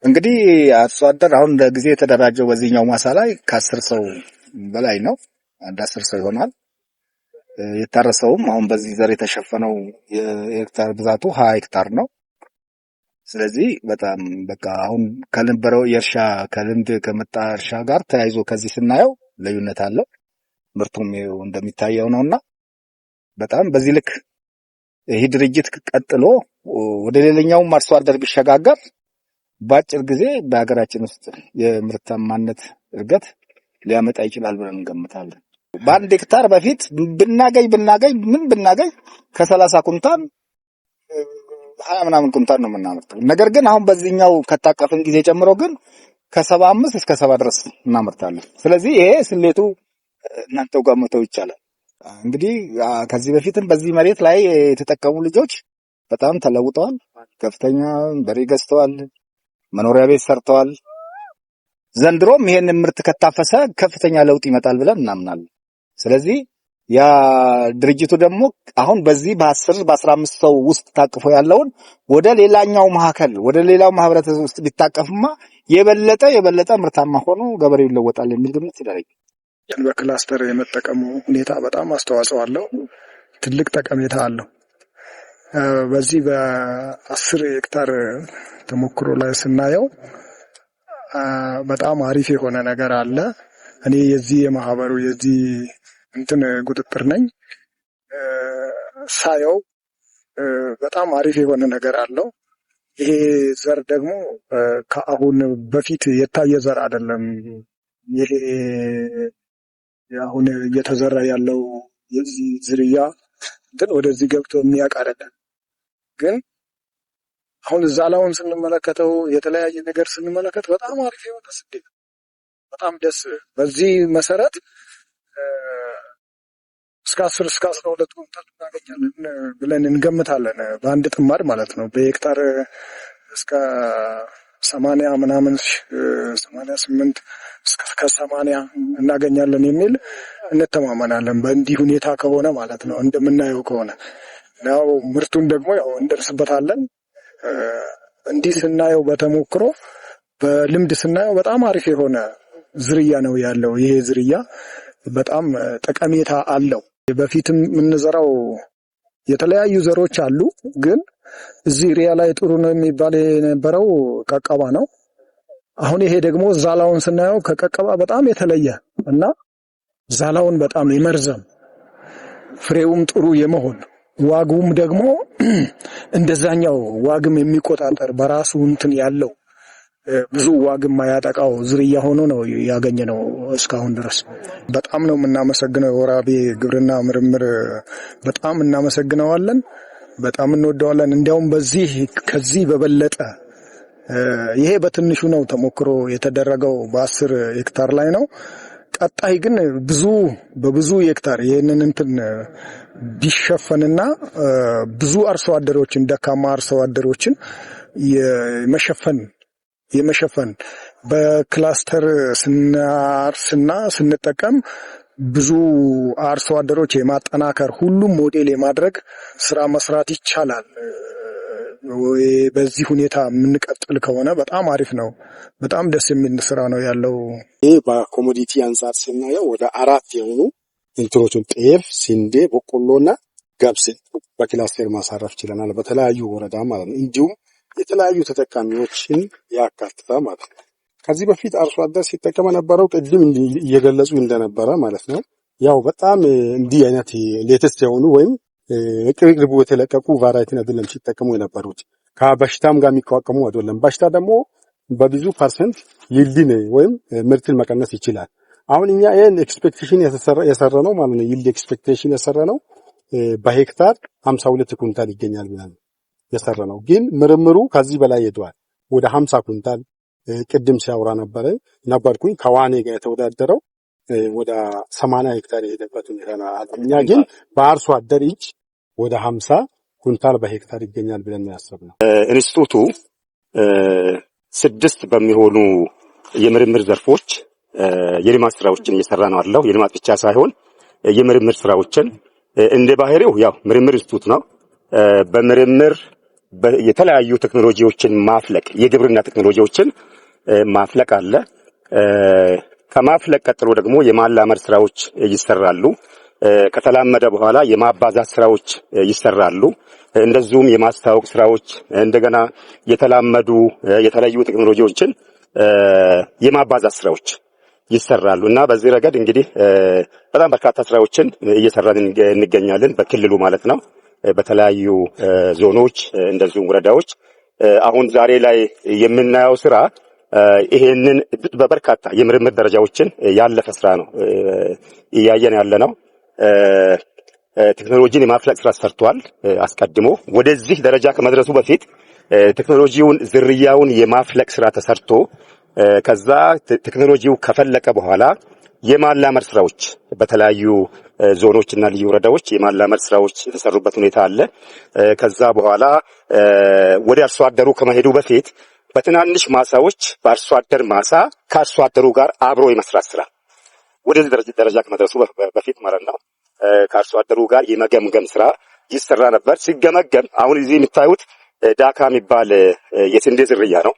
እንግዲህ አርሶ አደር አሁን ለጊዜ የተደራጀው በዚህኛው ማሳ ላይ ከ10 ሰው በላይ ነው። አንድ 10 ሰው ይሆናል። የታረሰውም አሁን በዚህ ዘር የተሸፈነው የሄክታር ብዛቱ 20 ሄክታር ነው። ስለዚህ በጣም በቃ አሁን ከነበረው የእርሻ ከልምድ ከመጣ እርሻ ጋር ተያይዞ ከዚህ ስናየው ልዩነት አለው። ምርቱም እንደሚታየው ነውና በጣም በዚህ ልክ ይህ ድርጅት ቀጥሎ ወደ ሌላኛው አርሶ አደር ቢሸጋገር በአጭር ጊዜ በሀገራችን ውስጥ የምርታማነት እድገት ሊያመጣ ይችላል ብለን እንገምታለን። በአንድ ሄክታር በፊት ብናገኝ ከ30 ኩንታል 20 ምናምን ኩንታል ነው የምናመርተው። ነገር ግን አሁን በዚህኛው ከታቀፍን ጊዜ ጀምሮ ግን ከ75 እስከ 70 ድረስ እናመርታለን። ስለዚህ ይሄ ስሌቱ እናንተው ጋር መተው ይቻላል። እንግዲህ ከዚህ በፊትም በዚህ መሬት ላይ የተጠቀሙ ልጆች በጣም ተለውጠዋል። ከፍተኛ በሬ ገዝተዋል፣ መኖሪያ ቤት ሰርተዋል። ዘንድሮም ይሄን ምርት ከታፈሰ ከፍተኛ ለውጥ ይመጣል ብለን እናምናለን። ስለዚህ ያ ድርጅቱ ደግሞ አሁን በዚህ በ10 በ15 ሰው ውስጥ ታቅፎ ያለውን ወደ ሌላኛው ማህበረሰብ ውስጥ ቢታቀፍማ የበለጠ ምርታማ ሆኖ ገበሬው ይለወጣል የሚል ግምት ይደረግ። በክላስተር የመጠቀሙ ሁኔታ በጣም አስተዋጽኦ አለው፣ ትልቅ ጠቀሜታ አለው። በዚህ በ10 ሄክታር ተሞክሮ ላይ ስናየው በጣም አሪፍ የሆነ ነገር አለ። እኔ የዚህ የማህበሩ የዚህ ቁጥጥር ነኝ። ሳየው በጣም አሪፍ የሆነ ነገር አለው። ይሄ ዘር ደግሞ ከአሁን በፊት የታየ ዘር አይደለም። ይሄ አሁን እየተዘራ ያለው የዚህ ዝርያ ወደዚህ ገብቶ የሚያውቅ አይደለም። ግን አሁን ዛላውን ስንመለከተው የተለያየ ነገር ስንመለከት በጣም አሪፍ የሆነ ስንዴ ነው። በጣም ደስ በዚህ መሰረት እስከ 10 እስከ 12 ኩንታል እናገኛለን ብለን እንገምታለን። በአንድ ጥማድ ማለት ነው። በሄክታር እስከ 80 ምናምን 88 እስከ 80 እናገኛለን የሚል እንተማመናለን። በእንዲህ ሁኔታ ከሆነ ማለት ነው። እንደምናየው ከሆነ ያው ምርቱን ደግሞ ያው እንደርስበታለን። እንዲህ ስናየው በተሞክሮ በልምድ ስናየው በጣም አሪፍ የሆነ ዝርያ ነው ያለው። ይሄ ዝርያ በጣም ጠቀሜታ አለው። በፊትም የምንዘራው የተለያዩ ዘሮች አሉ። ግን እዚህ ኤሪያ ላይ ጥሩ ነው የሚባል የነበረው ቀቀባ ነው። አሁን ይሄ ደግሞ ዛላውን ስናየው ከቀቀባ በጣም የተለየ እና ዛላውን በጣም የመርዘም ፍሬውም ጥሩ የመሆን ዋጉም ደግሞ እንደዛኛው ዋግም የሚቆጣጠር በራሱ ያለው ብዙ ዋግም ማያጠቃው ዝርያ ሆኖ ነው ያገኘነው እስካሁን ድረስ። በጣም ነው የምናመሰግነው የወራቤ ግብርና ምርምር በጣም እናመሰግነዋለን። በጣም እንወደዋለን። እንዲያውም ከዚህ በበለጠ ይሄ በትንሹ ነው ተሞክሮ የተደረገው በ10 ሄክታር ላይ ነው። ቀጣይ ግን በብዙ ሄክታር ይሄንን ቢሸፈንና ብዙ አርሶ አደሮችን ደካማ አርሶ አደሮችን የመሸፈን በክላስተር ስናርስና ስንጠቀም ብዙ አርሶ አደሮች የማጠናከር ሁሉም ሞዴል የማድረግ ስራ መስራት ይቻላል። በዚህ ሁኔታ የምንቀጥል ከሆነ በጣም አሪፍ ነው። በጣም ደስ የሚል ስራ ነው ያለው። ይህ በኮሞዲቲ አንጻር ስናየው ወደ 4 የሆኑ እንትኖችን ጤፍ፣ ስንዴ፣ በቆሎና ገብስ በክላስተር ማሳረፍ ችለናል። በተለያዩ ወረዳ ማለት ነው። እንዲሁም የተለያዩ ተጠቃሚዎችን ያካትታል ማለት ነው። ከዚህ በፊት አርሶ አደር ሲጠቀም የነበረው ቅድም እየገለጹ እንደነበረ ማለት ነው። ያው በጣም እንዲህ አይነት ሌተስት የሆኑ ወይም ቅርቡ የተለቀቁ ቫራይቲን አይደለም ሲጠቀሙ የነበሩት። ከበሽታም ጋር የሚቋቋሙ አይደለም። በሽታ ደግሞ በብዙ ፐርሰንት ይልድን ወይም ምርትን መቀነስ ይችላል። አሁን እኛ ይሄን ኤክስፔክቴሽን የሰራ ነው ማለት ነው። ይልድ ኤክስፔክቴሽን የሰራ ነው በሄክታር 52 ኩንታል ይገኛል ብለን የሰራ ነው። ግን ምርምሩ ከዚህ በላይ ሄዷል። ወደ 50 ኩንታል ቅድም ሲያወራ ነበርኩኝ ከዋኔ ጋር የተወዳደረው ወደ 80 ሄክታር የሄደበት ሁኔታ ነው። እኛ ግን በአርሶ አደር እጅ ወደ 50 ኩንታል በሄክታር ይገኛል ብለን ያሰብነው። ኢንስቲትዩቱ 6 በሚሆኑ የምርምር ዘርፎች የልማት ስራዎችን እየሰራ ነው አለው። የልማት ብቻ ሳይሆን የምርምር ስራዎችን እንደ ባህሪው ያው ምርምር ኢንስቲትዩት ነው። በምርምር የተለያዩ ቴክኖሎጂዎችን ማፍለቅ፣ የግብርና ቴክኖሎጂዎችን ማፍለቅ አለ። ከማፍለቅ ቀጥሎ ደግሞ የማላመድ ስራዎች ይሰራሉ። ከተላመደ በኋላ የማባዛት ስራዎች ይሰራሉ። እንደዚሁም የማስታወቅ ስራዎች፣ እንደገና የተላመዱ የተለያዩ ቴክኖሎጂዎችን የማባዛት ስራዎች ይሰራሉ እና በዚህ ረገድ እንግዲህ በጣም በርካታ ስራዎችን እየሰራን እንገኛለን በክልሉ ማለት ነው። በተለያዩ ዞኖች እንደዚሁም ወረዳዎች አሁን ዛሬ ላይ የምናየው ስራ ይሄንን በበርካታ የምርምር ደረጃዎችን ያለፈ ስራ ነው እያየን ያለ ነው። ቴክኖሎጂን የማፍለቅ ስራ ሰርቷል። አስቀድሞ ወደዚህ ደረጃ ከመድረሱ በፊት ቴክኖሎጂውን ዝርያውን የማፍለቅ ስራ ተሰርቶ ከዛ ቴክኖሎጂው ከፈለቀ በኋላ የማላመድ ስራዎች በተለያዩ ዞኖችና ልዩ ወረዳዎች የማላመድ ስራዎች የተሰሩበት ሁኔታ አለ። ከዛ በኋላ ወደ አርሶ አደሩ ከመሄዱ በፊት በትናንሽ ማሳዎች በአርሶ አደር ማሳ ከአርሶ አደሩ ጋር አብሮ የመስራት ስራ ወደዚህ ደረጃ ከመድረሱ በፊት ማለት ነው። ከአርሶ አደሩ ጋር የመገምገም ስራ ይሰራ ነበር። ሲገመገም አሁን እዚህ የምታዩት ዳካ የሚባል የስንዴ ዝርያ ነው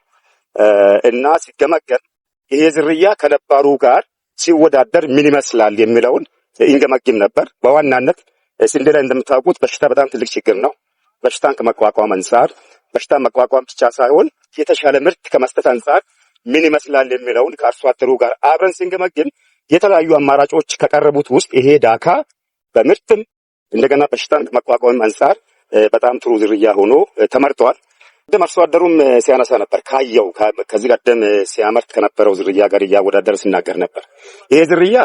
እና ሲገመገም ይሄ ዝርያ ከነባሩ ጋር ሲወዳደር ምን ይመስላል የሚለውን እንገመግም ነበር። በዋናነት ስንዴ ላይ እንደምታውቁት በሽታ በጣም ትልቅ ችግር ነው። በሽታን ከመቋቋም አንጻር በሽታን መቋቋም ብቻ ሳይሆን የተሻለ ምርት ከመስጠት አንጻር ምን ይመስላል የሚለውን ከአርሶ አደሩ ጋር አብረን ስንገመግም የተለያዩ አማራጮች ከቀረቡት ውስጥ ይሄ ዳካ በምርትም እንደገና በሽታን ከመቋቋም አንጻር በጣም ጥሩ ዝርያ ሆኖ ተመርጧል። ደም አርሶ አደሩም ሲያነሳ ነበር ካየው ከዚህ ቀደም ሲያመርት ከነበረው ዝርያ ጋር እያወዳደረ ሲናገር ነበር። ይሄ ዝርያ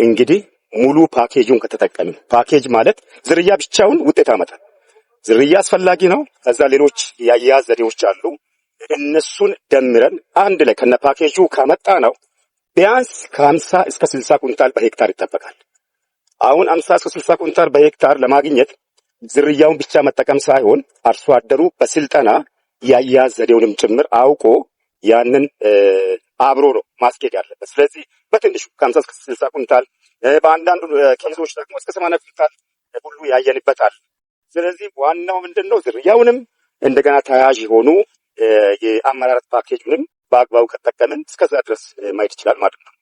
እንግዲህ ሙሉ ፓኬጁን ከተጠቀምን፣ ፓኬጅ ማለት ዝርያ ብቻውን ውጤት ያመጣል። ዝርያ አስፈላጊ ነው። ከዛ ሌሎች የአያያዝ ዘዴዎች አሉ። እነሱን ደምረን አንድ ላይ ከነ ፓኬጁ ካመጣ ነው ቢያንስ ከ50 እስከ 60 ኩንታል በሄክታር ይጠበቃል። አሁን 50 እስከ 60 ኩንታል በሄክታር ለማግኘት ዝርያውን ብቻ መጠቀም ሳይሆን አርሶ አደሩ በስልጠና የአያያዝ ዘዴውንም ጭምር አውቆ ያንን አብሮ ነው ማስኬድ ያለበት። ስለዚህ በትንሹ ከ50 እስከ 60 ኩንታል በአንዳንዱ ኬዞች ደግሞ እስከ 80 ኩንታል ሁሉ ያየንበታል። ስለዚህ ዋናው ምንድነው ዝርያውንም እንደገና ተያያዥ የሆኑ የአመራረት ፓኬጁንም በአግባቡ ከተጠቀምን እስከዛ ድረስ ማየት ይችላል ማለት ነው።